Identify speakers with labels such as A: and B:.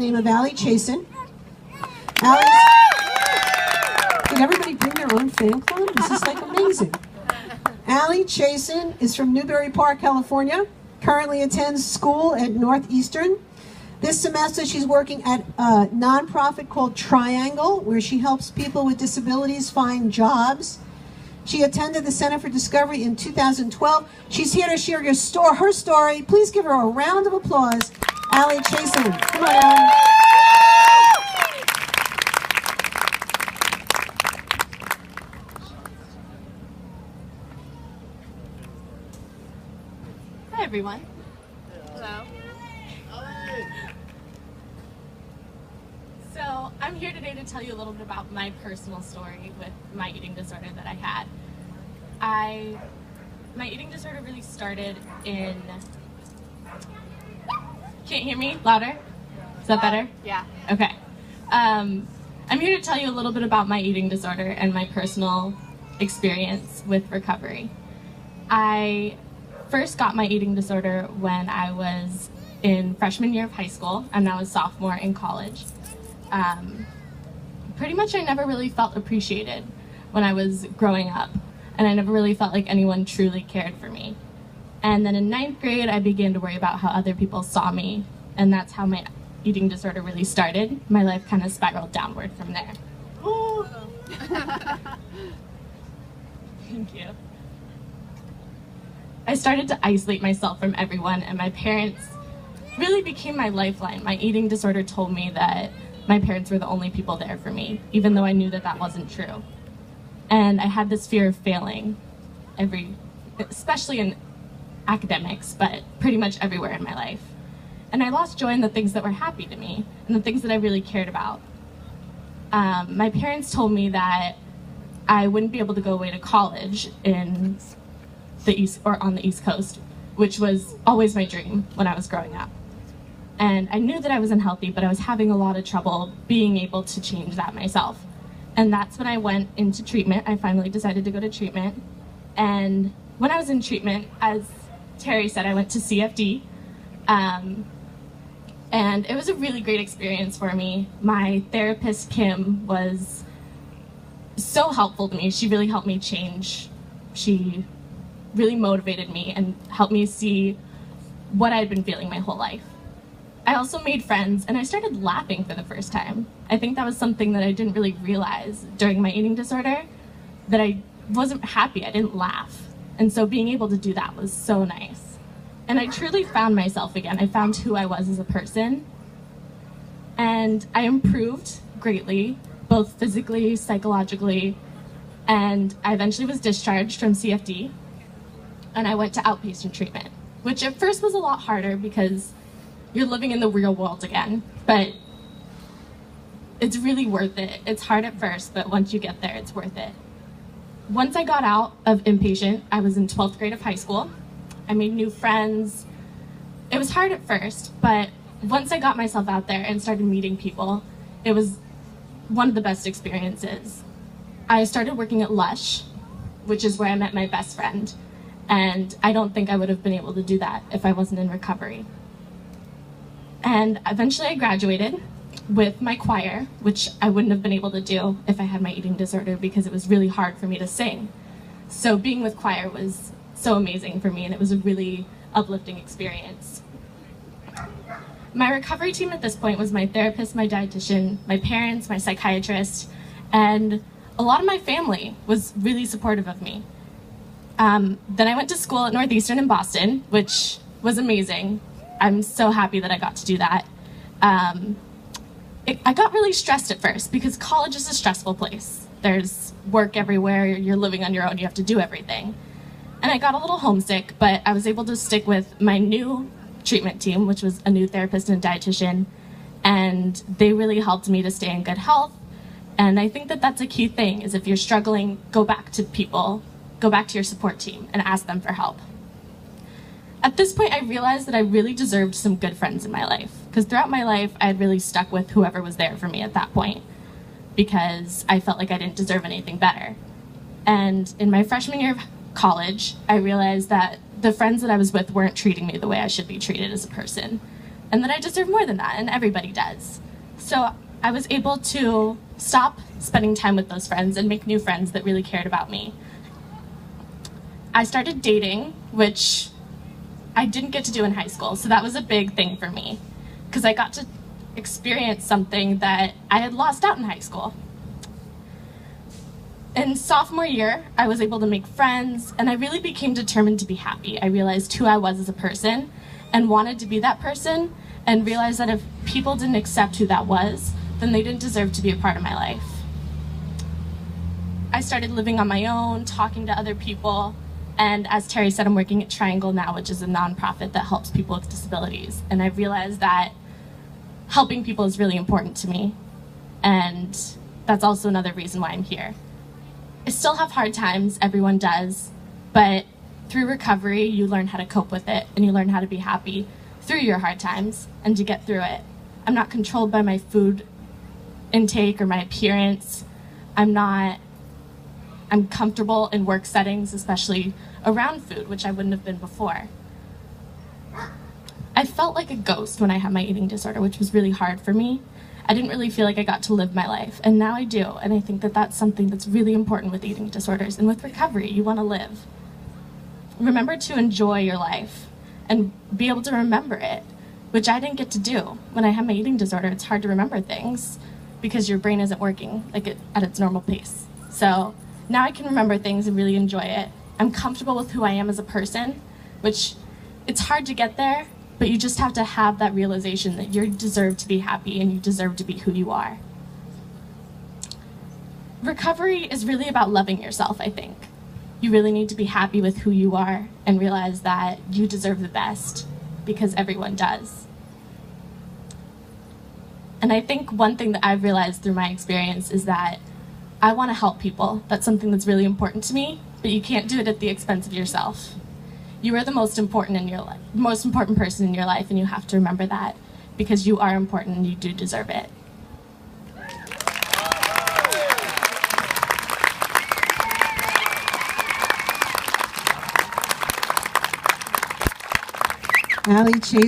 A: name of Allie Chiasson. Allie's... Did everybody bring their own fan club? This is like amazing. Allie Chiasson is from Newbury Park, California. Currently attends school at Northeastern. This semester she's working at a nonprofit called Triangle, where she helps people with disabilities find jobs. She attended the Center for Discovery in 2012. She's here to share her story. Please give her a round of applause, Allie Chiasson. Come on, Allie.
B: Hi, everyone. Hello. So I'm here today to tell you a little bit about my personal story with my eating disorder that I had. My eating disorder really started in... Can't hear me? Louder? Is that better?
C: Yeah.
B: Okay. I'm here to tell you a little bit about my eating disorder and my personal experience with recovery. I first got my eating disorder when I was in freshman year of high school. I'm now a sophomore in college. Pretty much I never really felt appreciated when I was growing up, and I never really felt like anyone truly cared for me. And then in 9th grade, I began to worry about how other people saw me, and that's how my eating disorder really started. My life kind of spiraled downward from there. Thank you. I started to isolate myself from everyone, and my parents really became my lifeline. My eating disorder told me that my parents were the only people there for me, even though I knew that that wasn't true. And I had this fear of failing, especially in academics, but pretty much everywhere in my life. And I lost joy in the things that were happy to me, and the things that I really cared about. My parents told me that I wouldn't be able to go away to college in the East, or on the East Coast, which was always my dream when I was growing up. And I knew that I was unhealthy, but I was having a lot of trouble being able to change that myself. And that's when I went into treatment. I finally decided to go to treatment. And when I was in treatment, as Terry said, I went to CFD. And it was a really great experience for me. My therapist, Kim, was so helpful to me. She really helped me change. She really motivated me and helped me see what I had been feeling my whole life. I also made friends, and I started laughing for the first time. I think that was something that I didn't really realize during my eating disorder, that I wasn't happy, I didn't laugh. And so being able to do that was so nice. And I truly found myself again. I found who I was as a person. And I improved greatly, both physically, psychologically, and I eventually was discharged from CFD, and I went to outpatient treatment, which at first was a lot harder because you're living in the real world again, but it's really worth it. It's hard at first, but once you get there, it's worth it. Once I got out of inpatient, I was in 12th grade of high school. I made new friends. It was hard at first, but once I got myself out there and started meeting people, it was one of the best experiences. I started working at Lush, which is where I met my best friend, and I don't think I would have been able to do that if I wasn't in recovery. And eventually I graduated with my choir, which I wouldn't have been able to do if I had my eating disorder because it was really hard for me to sing. So being with choir was so amazing for me, and it was a really uplifting experience. My recovery team at this point was my therapist, my dietitian, my parents, my psychiatrist, and a lot of my family was really supportive of me. Then I went to school at Northeastern in Boston, which was amazing. I'm so happy that I got to do that. I got really stressed at first because college is a stressful place. There's work everywhere, you're living on your own, you have to do everything. And I got a little homesick, but I was able to stick with my new treatment team, which was a new therapist and dietitian, and they really helped me to stay in good health. And I think that that's a key thing, is if you're struggling, go back to people, go back to your support team and ask them for help. At this point, I realized that I really deserved some good friends in my life, because throughout my life, I had really stuck with whoever was there for me at that point, because I felt like I didn't deserve anything better. And in my freshman year of college, I realized that the friends that I was with weren't treating me the way I should be treated as a person. and that I deserve more than that, and everybody does. So I was able to stop spending time with those friends and make new friends that really cared about me. I started dating, which I didn't get to do in high school, so that was a big thing for me, because I got to experience something that I had lost out in high school. In sophomore year, I was able to make friends, and I really became determined to be happy. I realized who I was as a person and wanted to be that person, and realized that if people didn't accept who that was, then they didn't deserve to be a part of my life. I started living on my own, talking to other people, and as Terry said, I'm working at Triangle now, which is a nonprofit that helps people with disabilities. And I realized that helping people is really important to me, and that's also another reason why I'm here. I still have hard times, everyone does, but through recovery, you learn how to cope with it, and you learn how to be happy through your hard times and to get through it. I'm not controlled by my food intake or my appearance. I'm comfortable in work settings, especially around food, which I wouldn't have been before. I felt like a ghost when I had my eating disorder, which was really hard for me. I didn't really feel like I got to live my life, and now I do, and I think that that's something that's really important with eating disorders and with recovery. You want to live. Remember to enjoy your life and be able to remember it, which I didn't get to do. When I had my eating disorder, it's hard to remember things because your brain isn't working at its normal pace. So now I can remember things and really enjoy it. I'm comfortable with who I am as a person, which it's hard to get there, but you just have to have that realization that you deserve to be happy and you deserve to be who you are. Recovery is really about loving yourself, I think. You really need to be happy with who you are and realize that you deserve the best, because everyone does. And I think one thing that I've realized through my experience is that I want to help people. That's something that's really important to me, but you can't do it at the expense of yourself. You are the most important person in your life, and you have to remember that, because you are important and you do deserve it.
A: Allie Chiasson.